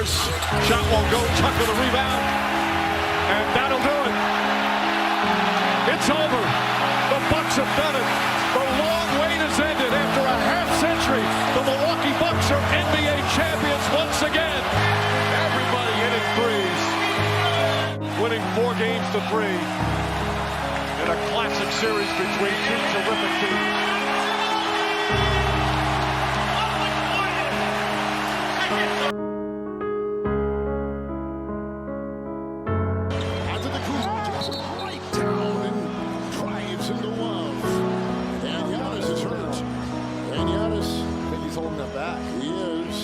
Khris. Shot won't go. Chuck with a rebound. And that'll do it. It's over. The Bucks have done it. The long wait has ended. After a half century, the Milwaukee Bucks are NBA champions once again. Everybody hitting threes. Winning 4 games to 3 in a classic series between two terrific teams. Antetokounmpo right down and drives into love. And Giannis is hurt. And Giannis, I think he's holding that back. He is.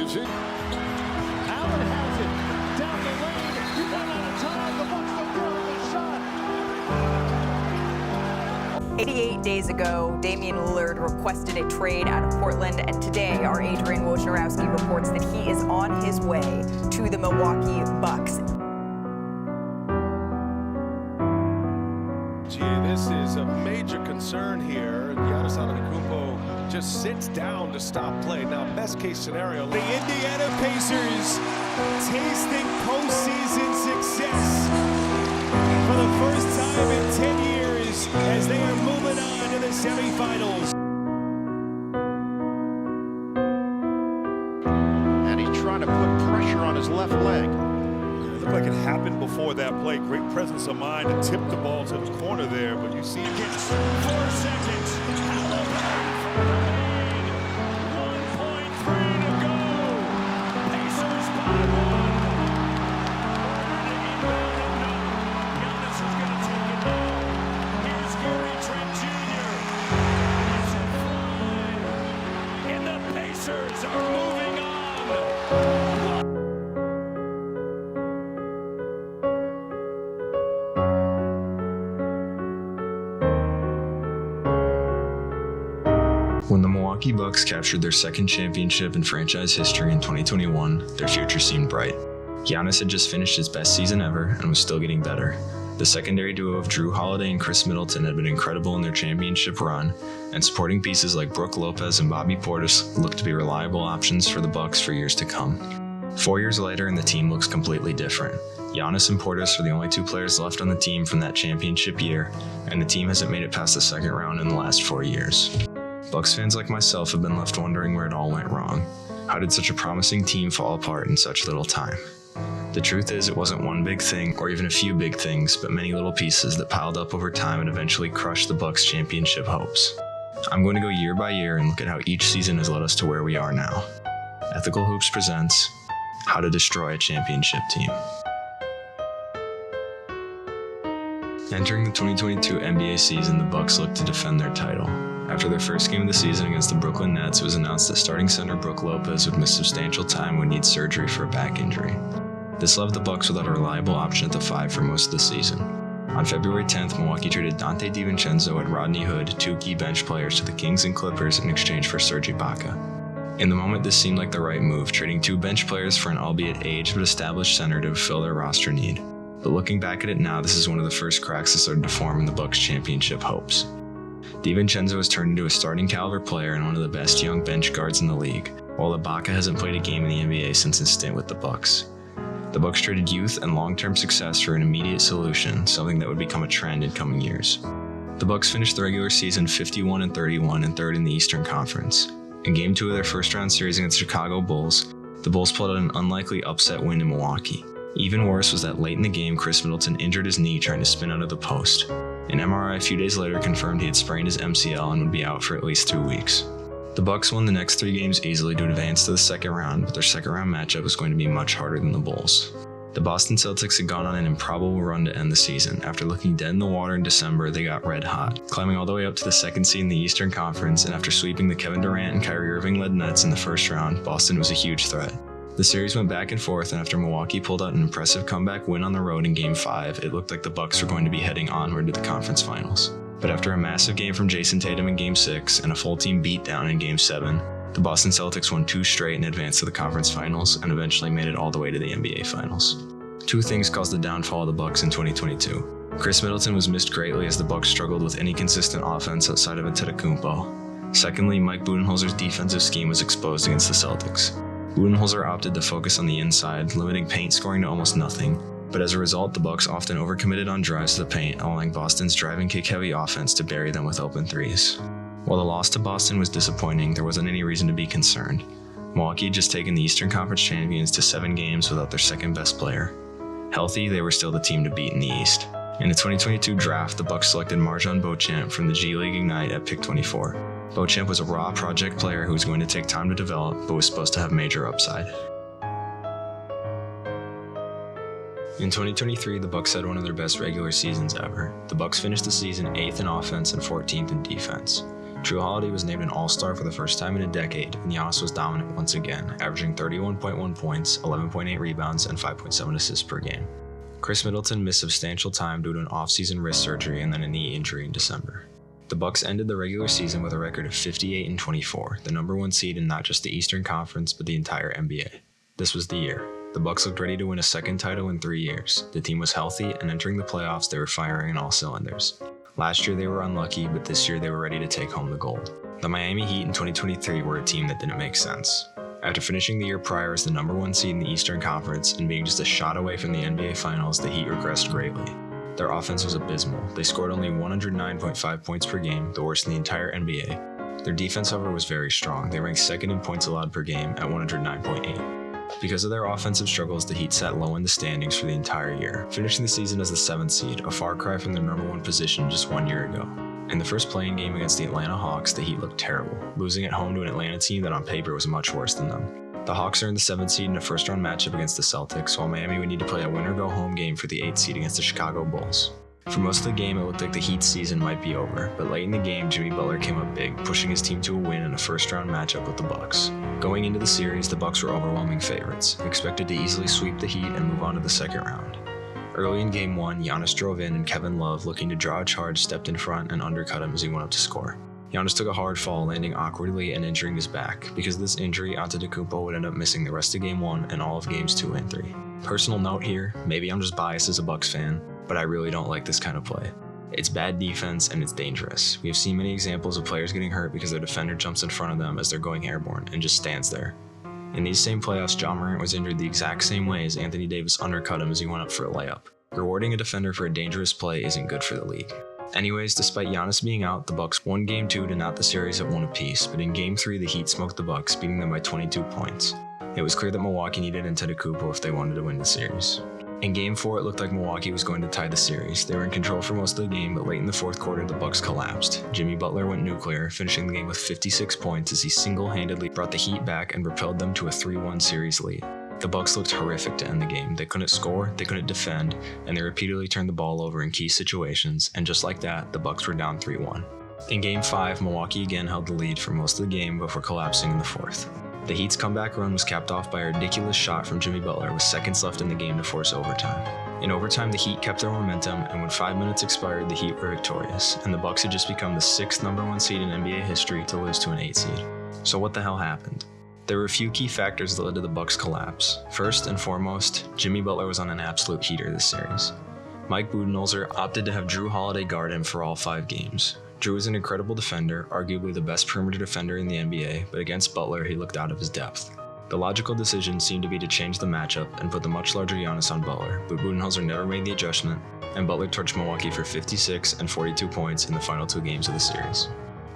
Is it? Allen has it. Down the lane. He ran out of time. The Bucks will build the shot. 88 days ago, Damian Lillard requested a trade out of Portland, and today our Adrian Wojnarowski reports that he is on his way to the Milwaukee Bucks. Gee, this is a major concern here. Giannis Antetokounmpo just sits down to stop play. Now, best case scenario. The Indiana Pacers tasting postseason success for the first time in 10 years as they are moving on to the semifinals. And he's trying to put pressure on his left leg. It looked like it happened before that play. Great presence of mind to tip the ball to the corner there, but you see it gets 4 seconds. Halliburton for the lead. 1.3 to go. Pacers by 1. Giannis is going to take it down. Here's Gary Trent Jr. It's a fly. And the Pacers are moving on. When the Milwaukee Bucks captured their second championship in franchise history in 2021, their future seemed bright. Giannis had just finished his best season ever and was still getting better. The secondary duo of Jrue Holiday and Khris Middleton had been incredible in their championship run, and supporting pieces like Brook Lopez and Bobby Portis looked to be reliable options for the Bucks for years to come. 4 years later, and the team looks completely different. Giannis and Portis are the only 2 players left on the team from that championship year, and the team hasn't made it past the second round in the last 4 years. Bucks fans like myself have been left wondering where it all went wrong. How did such a promising team fall apart in such little time? The truth is, it wasn't one big thing or even a few big things, but many little pieces that piled up over time and eventually crushed the Bucks' championship hopes. I'm going to go year by year and look at how each season has led us to where we are now. Ethical Hoops presents How to Destroy a Championship Team. Entering the 2022 NBA season, the Bucks looked to defend their title. After their first game of the season against the Brooklyn Nets, it was announced that starting center Brook Lopez would miss substantial time and would need surgery for a back injury. This left the Bucks without a reliable option at the 5 for most of the season. On February 10th, Milwaukee traded Donte DiVincenzo and Rodney Hood, 2 key bench players, to the Kings and Clippers in exchange for Serge Ibaka. In the moment, this seemed like the right move, trading 2 bench players for an albeit aged but established center to fill their roster need. But looking back at it now, this is one of the first cracks that started to form in the Bucks' championship hopes. DiVincenzo has turned into a starting caliber player and one of the best young bench guards in the league, while Ibaka hasn't played a game in the NBA since his stint with the Bucks. The Bucks traded youth and long-term success for an immediate solution, something that would become a trend in coming years. The Bucks finished the regular season 51-31 and 3rd in the Eastern Conference. In Game 2 of their first-round series against the Chicago Bulls, the Bulls pulled out an unlikely upset win in Milwaukee. Even worse was that late in the game, Khris Middleton injured his knee trying to spin out of the post. An MRI a few days later confirmed he had sprained his MCL and would be out for at least 2 weeks. The Bucks won the next 3 games easily to advance to the second round, but their second round matchup was going to be much harder than the Bulls. The Boston Celtics had gone on an improbable run to end the season. After looking dead in the water in December, they got red hot, climbing all the way up to the 2nd seed in the Eastern Conference, and after sweeping the Kevin Durant and Kyrie Irving-led Nets in the first round, Boston was a huge threat. The series went back and forth, and after Milwaukee pulled out an impressive comeback win on the road in Game 5, it looked like the Bucks were going to be heading onward to the conference finals. But after a massive game from Jason Tatum in Game 6 and a full team beatdown in Game 7, the Boston Celtics won 2 straight and advanced to the conference finals and eventually made it all the way to the NBA Finals. 2 things caused the downfall of the Bucks in 2022. Khris Middleton was missed greatly as the Bucks struggled with any consistent offense outside of Antetokounmpo. Secondly, Mike Budenholzer's defensive scheme was exposed against the Celtics. Budenholzer opted to focus on the inside, limiting paint scoring to almost nothing, but as a result, the Bucks often overcommitted on drives to the paint, allowing Boston's driving kick-heavy offense to bury them with open threes. While the loss to Boston was disappointing, there wasn't any reason to be concerned. Milwaukee had just taken the Eastern Conference champions to 7 games without their second-best player. Healthy, they were still the team to beat in the East. In the 2022 draft, the Bucks selected MarJon Beauchamp from the G League Ignite at pick 24. Beauchamp was a raw project player who was going to take time to develop, but was supposed to have major upside. In 2023, the Bucks had one of their best regular seasons ever. The Bucks finished the season 8th in offense and 14th in defense. Jrue Holiday was named an All-Star for the first time in a decade, and Giannis was dominant once again, averaging 31.1 points, 11.8 rebounds, and 5.7 assists per game. Khris Middleton missed substantial time due to an off-season wrist surgery and then a knee injury in December. The Bucks ended the regular season with a record of 58-24, the number 1 seed in not just the Eastern Conference but the entire NBA. This was the year. The Bucks looked ready to win a second title in 3 years. The team was healthy, and entering the playoffs, they were firing on all cylinders. Last year they were unlucky, but this year they were ready to take home the gold. The Miami Heat in 2023 were a team that didn't make sense. After finishing the year prior as the number 1 seed in the Eastern Conference and being just a shot away from the NBA Finals, the Heat regressed greatly. Their offense was abysmal. They scored only 109.5 points per game, the worst in the entire NBA. Their defense, however, was very strong. They ranked second in points allowed per game at 109.8. Because of their offensive struggles, the Heat sat low in the standings for the entire year, finishing the season as the 7th seed, a far cry from their number 1 position just 1 year ago. In the first playing game against the Atlanta Hawks, the Heat looked terrible, losing at home to an Atlanta team that on paper was much worse than them. The Hawks earned the 7th seed in a first-round matchup against the Celtics, while Miami would need to play a win-or-go-home game for the 8th seed against the Chicago Bulls. For most of the game, it looked like the Heat's season might be over, but late in the game, Jimmy Butler came up big, pushing his team to a win in a first-round matchup with the Bucks. Going into the series, the Bucks were overwhelming favorites, expected to easily sweep the Heat and move on to the second round. Early in Game 1, Giannis drove in and Kevin Love, looking to draw a charge, stepped in front and undercut him as he went up to score. Giannis took a hard fall, landing awkwardly and injuring his back. Because of this injury, Antetokounmpo would end up missing the rest of Game 1 and all of Games 2 and 3. Personal note here, maybe I'm just biased as a Bucks fan, but I really don't like this kind of play. It's bad defense and it's dangerous. We have seen many examples of players getting hurt because their defender jumps in front of them as they're going airborne and just stands there. In these same playoffs, Ja Morant was injured the exact same way as Anthony Davis undercut him as he went up for a layup. Rewarding a defender for a dangerous play isn't good for the league. Anyways, despite Giannis being out, the Bucks won Game 2 to knot the series at 1 apiece, but in Game 3 the Heat smoked the Bucks, beating them by 22 points. It was clear that Milwaukee needed Antetokounmpo if they wanted to win the series. In Game 4, it looked like Milwaukee was going to tie the series. They were in control for most of the game, but late in the fourth quarter, the Bucks collapsed. Jimmy Butler went nuclear, finishing the game with 56 points as he single-handedly brought the Heat back and propelled them to a 3-1 series lead. The Bucks looked horrific to end the game. They couldn't score, they couldn't defend, and they repeatedly turned the ball over in key situations, and just like that, the Bucks were down 3-1. In Game 5, Milwaukee again held the lead for most of the game before collapsing in the fourth. The Heat's comeback run was capped off by a ridiculous shot from Jimmy Butler with seconds left in the game to force overtime. In overtime, the Heat kept their momentum, and when 5 minutes expired, the Heat were victorious, and the Bucks had just become the 6th number 1 seed in NBA history to lose to an 8 seed. So what the hell happened? There were a few key factors that led to the Bucks' collapse. First and foremost, Jimmy Butler was on an absolute heater this series. Mike Budenholzer opted to have Jrue Holiday guard him for all 5 games. Jrue is an incredible defender, arguably the best perimeter defender in the NBA, but against Butler, he looked out of his depth. The logical decision seemed to be to change the matchup and put the much larger Giannis on Butler, but Budenholzer never made the adjustment, and Butler torched Milwaukee for 56 and 42 points in the final 2 games of the series.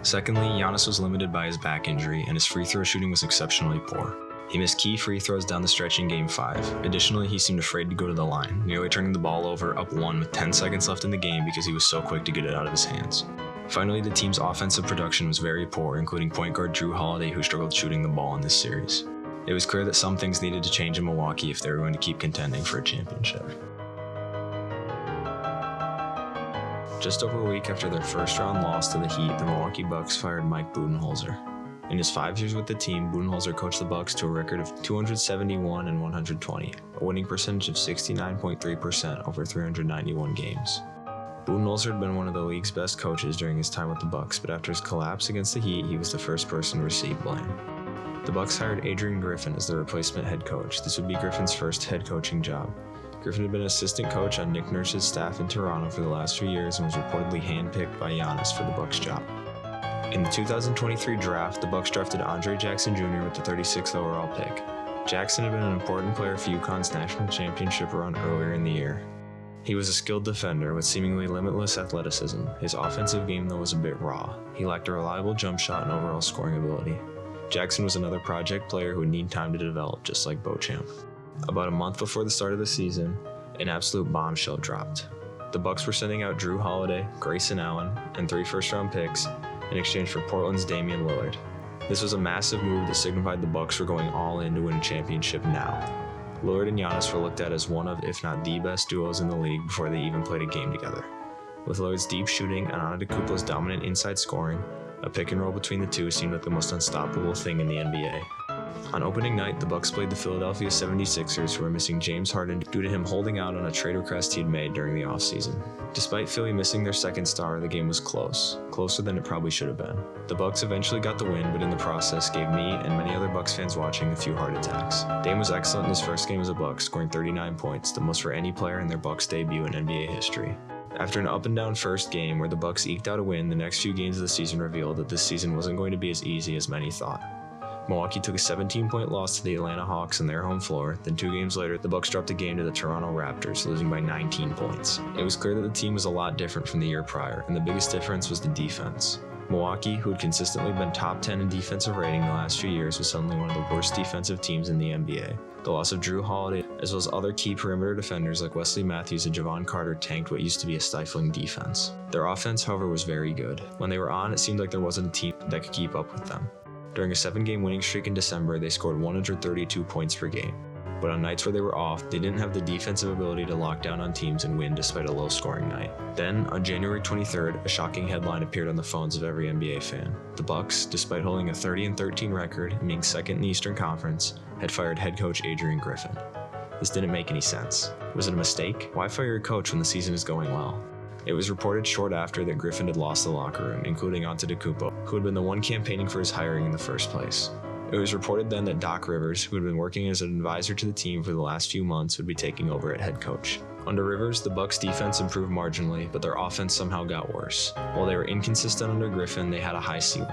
Secondly, Giannis was limited by his back injury, and his free throw shooting was exceptionally poor. He missed key free throws down the stretch in Game 5. Additionally, he seemed afraid to go to the line, nearly turning the ball over up 1 with 10 seconds left in the game because he was so quick to get it out of his hands. Finally, the team's offensive production was very poor, including point guard Jrue Holiday, who struggled shooting the ball in this series. It was clear that some things needed to change in Milwaukee if they were going to keep contending for a championship. Just over a week after their first-round loss to the Heat, the Milwaukee Bucks fired Mike Budenholzer. In his 5 years with the team, Budenholzer coached the Bucks to a record of 271 and 120, a winning percentage of 69.3% over 391 games. Budenholzer had been one of the league's best coaches during his time with the Bucks, but after his collapse against the Heat, he was the first person to receive blame. The Bucks hired Adrian Griffin as their replacement head coach. This would be Griffin's first head coaching job. Griffin had been an assistant coach on Nick Nurse's staff in Toronto for the last few years and was reportedly handpicked by Giannis for the Bucks job. In the 2023 draft, the Bucks drafted Andre Jackson Jr. with the 36th overall pick. Jackson had been an important player for UConn's national championship run earlier in the year. He was a skilled defender with seemingly limitless athleticism. His offensive game, though, was a bit raw. He lacked a reliable jump shot and overall scoring ability. Jackson was another project player who would need time to develop, just like Beauchamp. About a month before the start of the season, an absolute bombshell dropped. The Bucks were sending out Jrue Holiday, Grayson Allen, and 3 first-round picks in exchange for Portland's Damian Lillard. This was a massive move that signified the Bucks were going all in to win a championship now. Lillard and Giannis were looked at as one of, if not the best duos in the league before they even played a game together. With Lillard's deep shooting and Antetokounmpo's dominant inside scoring, a pick and roll between the two seemed like the most unstoppable thing in the NBA. On opening night, the Bucks played the Philadelphia 76ers, who were missing James Harden due to him holding out on a trade request he'd made during the offseason. Despite Philly missing their second star, the game was close, closer than it probably should have been. The Bucks eventually got the win, but in the process gave me and many other Bucks fans watching a few heart attacks. Dame was excellent in his first game as a Buck, scoring 39 points, the most for any player in their Bucks debut in NBA history. After an up-and-down first game where the Bucks eked out a win, the next few games of the season revealed that this season wasn't going to be as easy as many thought. Milwaukee took a 17-point loss to the Atlanta Hawks on their home floor. Then 2 games later, the Bucks dropped a game to the Toronto Raptors, losing by 19 points. It was clear that the team was a lot different from the year prior, and the biggest difference was the defense. Milwaukee, who had consistently been top 10 in defensive rating the last few years, was suddenly one of the worst defensive teams in the NBA. The loss of Jrue Holiday, as well as other key perimeter defenders like Wesley Matthews and Javon Carter, tanked what used to be a stifling defense. Their offense, however, was very good. When they were on, it seemed like there wasn't a team that could keep up with them. During a 7-game winning streak in December, they scored 132 points per game. But on nights where they were off, they didn't have the defensive ability to lock down on teams and win despite a low-scoring night. Then, on January 23rd, a shocking headline appeared on the phones of every NBA fan. The Bucks, despite holding a 30-13 record and being second in the Eastern Conference, had fired head coach Adrian Griffin. This didn't make any sense. Was it a mistake? Why fire your coach when the season is going well? It was reported short after that Griffin had lost the locker room, including Antetokounmpo, who had been the one campaigning for his hiring in the first place. It was reported then that Doc Rivers, who had been working as an advisor to the team for the last few months, would be taking over at head coach. Under Rivers, the Bucks' defense improved marginally, but their offense somehow got worse. While they were inconsistent under Griffin, they had a high ceiling.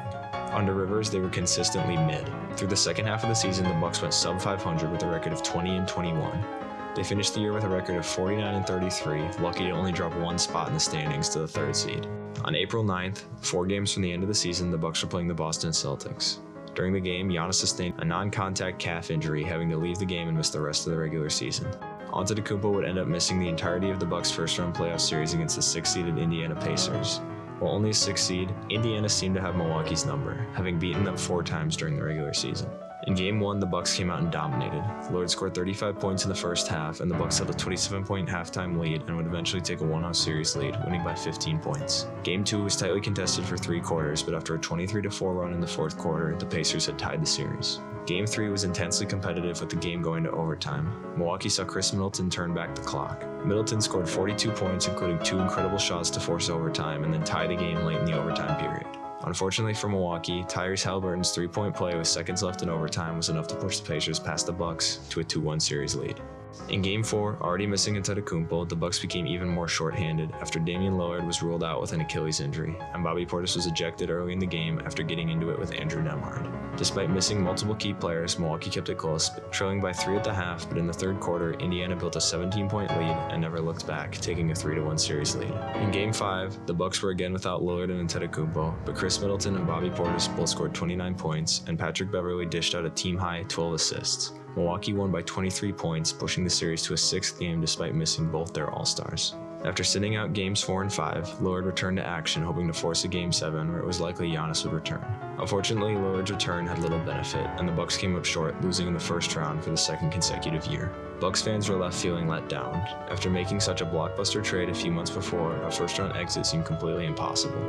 Under Rivers, they were consistently mid. Through the second half of the season, the Bucks went sub-500 with a record of 20-21. They finished the year with a record of 49-33, lucky to only drop 1 spot in the standings to the 3rd seed. On April 9th, 4 games from the end of the season, the Bucks were playing the Boston Celtics. During the game, Giannis sustained a non-contact calf injury, having to leave the game and miss the rest of the regular season. Antetokounmpo would end up missing the entirety of the Bucks' first-round playoff series against the 6th-seeded Indiana Pacers. While only a 6th seed, Indiana seemed to have Milwaukee's number, having beaten them 4 times during the regular season. In Game 1, the Bucks came out and dominated. Lillard scored 35 points in the first half, and the Bucks held a 27-point halftime lead and would eventually take a 1-0 series lead, winning by 15 points. Game 2 was tightly contested for 3 quarters, but after a 23-4 run in the 4th quarter, the Pacers had tied the series. Game 3 was intensely competitive with the game going to overtime. Milwaukee saw Khris Middleton turn back the clock. Middleton scored 42 points, including 2 incredible shots to force overtime, and then tie the game late in the overtime period. Unfortunately for Milwaukee, Tyrese Halliburton's 3-point play with seconds left in overtime was enough to push the Pacers past the Bucks to a 2-1 series lead. In Game 4, already missing Antetokounmpo, the Bucks became even more shorthanded after Damian Lillard was ruled out with an Achilles injury, and Bobby Portis was ejected early in the game after getting into it with Andrew Nembhard. Despite missing multiple key players, Milwaukee kept it close, trailing by 3 at the half, but in the 3rd quarter, Indiana built a 17-point lead and never looked back, taking a 3-1 series lead. In Game 5, the Bucks were again without Lillard and Antetokounmpo, but Khris Middleton and Bobby Portis both scored 29 points, and Patrick Beverley dished out a team-high 12 assists. Milwaukee won by 23 points, pushing the series to a 6th game despite missing both their All-Stars. After sitting out Games 4 and 5, Lillard returned to action, hoping to force a Game 7 where it was likely Giannis would return. Unfortunately, Lillard's return had little benefit, and the Bucks came up short, losing in the first round for the 2nd consecutive year. Bucks fans were left feeling let down. After making such a blockbuster trade a few months before, a first-round exit seemed completely impossible.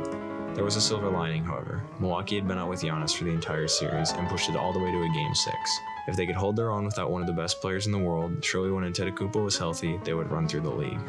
There was a silver lining, however. Milwaukee had been out with Giannis for the entire series and pushed it all the way to a Game 6. If they could hold their own without one of the best players in the world, surely when Antetokounmpo was healthy, they would run through the league.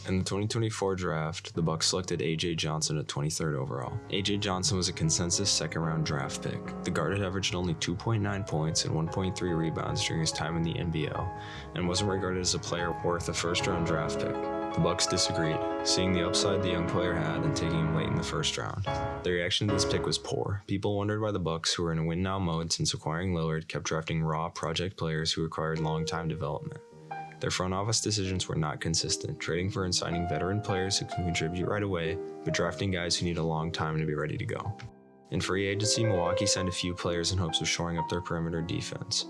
In the 2024 draft, the Bucks selected A.J. Johnson at 23rd overall. A.J. Johnson was a consensus second-round draft pick. The guard had averaged only 2.9 points and 1.3 rebounds during his time in the NBL, and wasn't regarded as a player worth a first-round draft pick. The Bucks disagreed, seeing the upside the young player had and taking him late in the first round. The reaction to this pick was poor. People wondered why the Bucks, who were in a win-now mode since acquiring Lillard, kept drafting raw project players who required long-time development. Their front office decisions were not consistent, trading for and signing veteran players who can contribute right away, but drafting guys who need a long time to be ready to go. In free agency, Milwaukee signed a few players in hopes of shoring up their perimeter defense.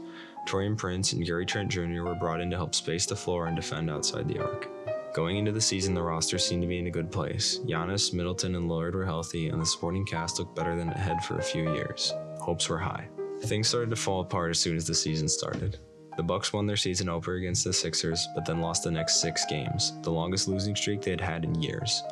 Taurean Prince and Gary Trent Jr. were brought in to help space the floor and defend outside the arc. Going into the season, the roster seemed to be in a good place. Giannis, Middleton, and Lillard were healthy, and the supporting cast looked better than it had for a few years. Hopes were high. Things started to fall apart as soon as the season started. The Bucks won their season opener against the Sixers, but then lost the next 6 games, the longest losing streak they had had in years.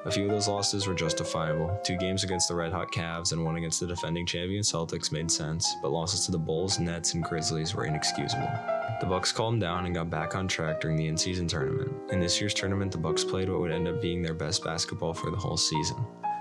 A few of those losses were justifiable. 2 games against the red-hot Cavs and 1 against the defending champion Celtics made sense, but losses to the Bulls, Nets, and Grizzlies were inexcusable. The Bucks calmed down and got back on track during the in-season tournament. In this year's tournament, the Bucks played what would end up being their best basketball for the whole season.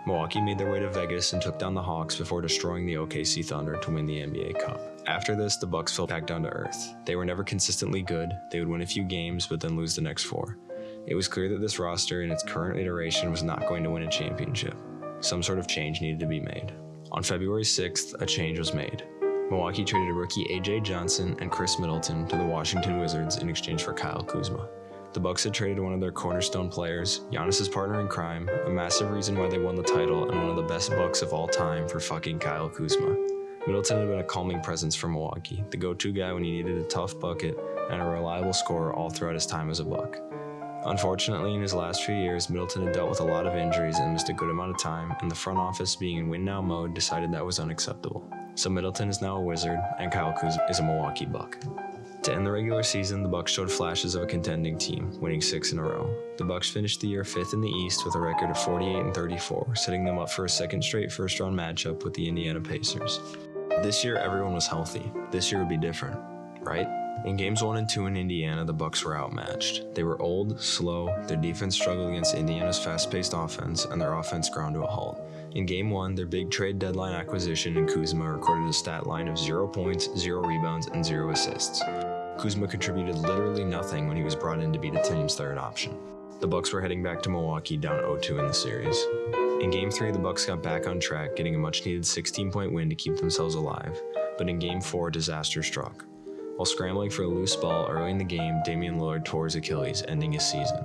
Milwaukee made their way to Vegas and took down the Hawks before destroying the OKC Thunder to win the NBA Cup. After this, the Bucks fell back down to earth. They were never consistently good. They would win a few games, but then lose the next 4. It was clear that this roster in its current iteration was not going to win a championship. Some sort of change needed to be made. On February 6th, a change was made. Milwaukee traded rookie A.J. Johnson and Khris Middleton to the Washington Wizards in exchange for Kyle Kuzma. The Bucks had traded one of their cornerstone players, Giannis' partner in crime, a massive reason why they won the title, and one of the best Bucks of all time for fucking Kyle Kuzma. Middleton had been a calming presence for Milwaukee, the go-to guy when he needed a tough bucket and a reliable scorer all throughout his time as a Buck. Unfortunately, in his last few years, Middleton had dealt with a lot of injuries and missed a good amount of time, and the front office, being in win-now mode, decided that was unacceptable. So Middleton is now a Wizard, and Kyle Kuzma is a Milwaukee Buck. To end the regular season, the Bucks showed flashes of a contending team, winning 6 in a row. The Bucks finished the year 5th in the East with a record of 48-34, setting them up for a second straight first-round matchup with the Indiana Pacers. This year, everyone was healthy. This year would be different, right? In games 1 and 2 in Indiana, the Bucks were outmatched. They were old, slow, their defense struggled against Indiana's fast-paced offense, and their offense ground to a halt. In Game 1, their big trade deadline acquisition in Kuzma recorded a stat line of 0 points, 0 rebounds, and 0 assists. Kuzma contributed literally nothing when he was brought in to be the team's third option. The Bucks were heading back to Milwaukee down 0-2 in the series. In Game 3, the Bucks got back on track, getting a much-needed 16-point win to keep themselves alive. But in Game 4, disaster struck. While scrambling for a loose ball early in the game, Damian Lillard tore his Achilles, ending his season.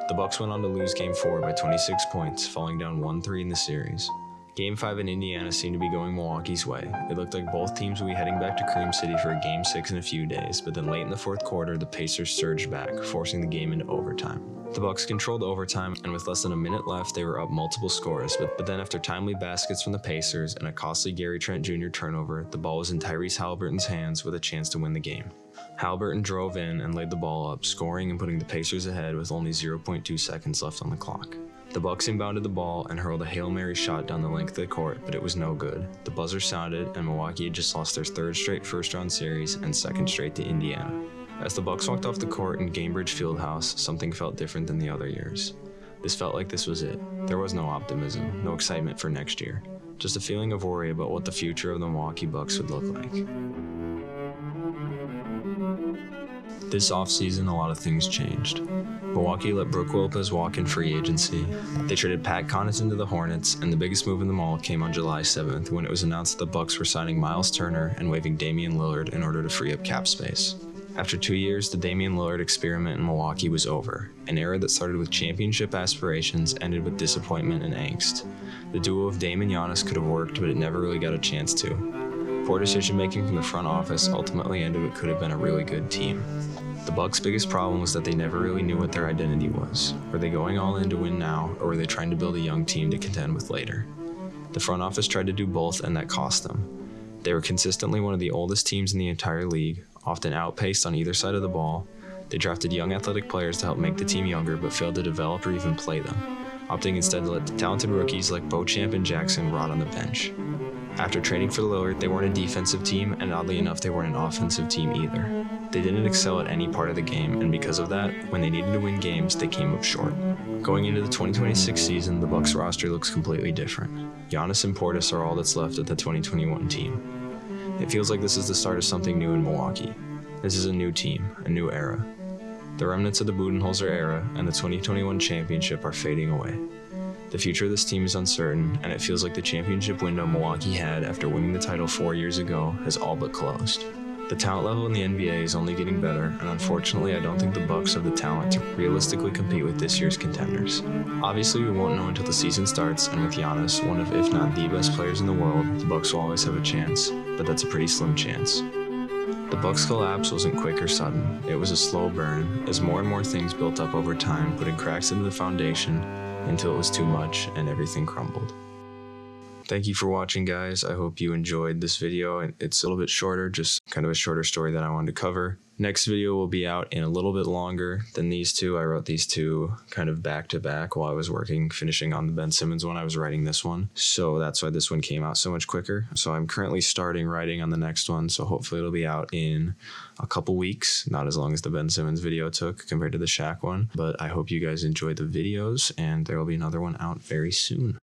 The Bucks went on to lose Game 4 by 26 points, falling down 1-3 in the series. Game 5 in Indiana seemed to be going Milwaukee's way. It looked like both teams would be heading back to Cream City for a Game 6 in a few days, but then late in the 4th quarter, the Pacers surged back, forcing the game into overtime. The Bucks controlled overtime, and with less than a minute left, they were up multiple scores, but then after timely baskets from the Pacers and a costly Gary Trent Jr. turnover, the ball was in Tyrese Haliburton's hands with a chance to win the game. Haliburton drove in and laid the ball up, scoring and putting the Pacers ahead with only 0.2 seconds left on the clock. The Bucks inbounded the ball and hurled a Hail Mary shot down the length of the court, but it was no good. The buzzer sounded, and Milwaukee had just lost their 3rd straight first-round series and 2nd straight to Indiana. As the Bucks walked off the court in Gainbridge Fieldhouse, something felt different than the other years. This felt like this was it. There was no optimism, no excitement for next year. Just a feeling of worry about what the future of the Milwaukee Bucks would look like. This offseason, a lot of things changed. Milwaukee let Brook Lopez walk in free agency. They traded Pat Connaughton to the Hornets, and the biggest move in them all came on July 7th when it was announced that the Bucks were signing Miles Turner and waiving Damian Lillard in order to free up cap space. After 2 years, the Damian Lillard experiment in Milwaukee was over. An era that started with championship aspirations ended with disappointment and angst. The duo of Dame and Giannis could have worked, but it never really got a chance to. Poor decision-making from the front office ultimately ended what could have been a really good team. The Bucks' biggest problem was that they never really knew what their identity was. Were they going all in to win now, or were they trying to build a young team to contend with later? The front office tried to do both, and that cost them. They were consistently one of the oldest teams in the entire league, often outpaced on either side of the ball. They drafted young athletic players to help make the team younger, but failed to develop or even play them, opting instead to let the talented rookies like Beauchamp and Jackson rot on the bench. After trading for Lillard, they weren't a defensive team, and oddly enough, they weren't an offensive team either. They didn't excel at any part of the game, and because of that, when they needed to win games, they came up short. Going into the 2026 season, the Bucks roster looks completely different. Giannis and Portis are all that's left of the 2021 team. It feels like this is the start of something new in Milwaukee. This is a new team, a new era. The remnants of the Budenholzer era and the 2021 championship are fading away. The future of this team is uncertain, and it feels like the championship window Milwaukee had after winning the title 4 years ago has all but closed. The talent level in the NBA is only getting better, and unfortunately I don't think the Bucks have the talent to realistically compete with this year's contenders. Obviously we won't know until the season starts, and with Giannis, one of if not the best players in the world, the Bucks will always have a chance, but that's a pretty slim chance. The Bucks' collapse wasn't quick or sudden. It was a slow burn, as more and more things built up over time, putting cracks into the foundation until it was too much and everything crumbled. Thank you for watching, guys. I hope you enjoyed this video. It's a little bit shorter, just kind of a shorter story that I wanted to cover. Next video will be out in a little bit longer than these two. I wrote these two kind of back to back while I was finishing on the Ben Simmons one. I was writing this one, so that's why this one came out so much quicker. So I'm currently starting writing on the next one, so hopefully it'll be out in a couple weeks, not as long as the Ben Simmons video took compared to the Shaq one. But I hope you guys enjoyed the videos, and there will be another one out very soon.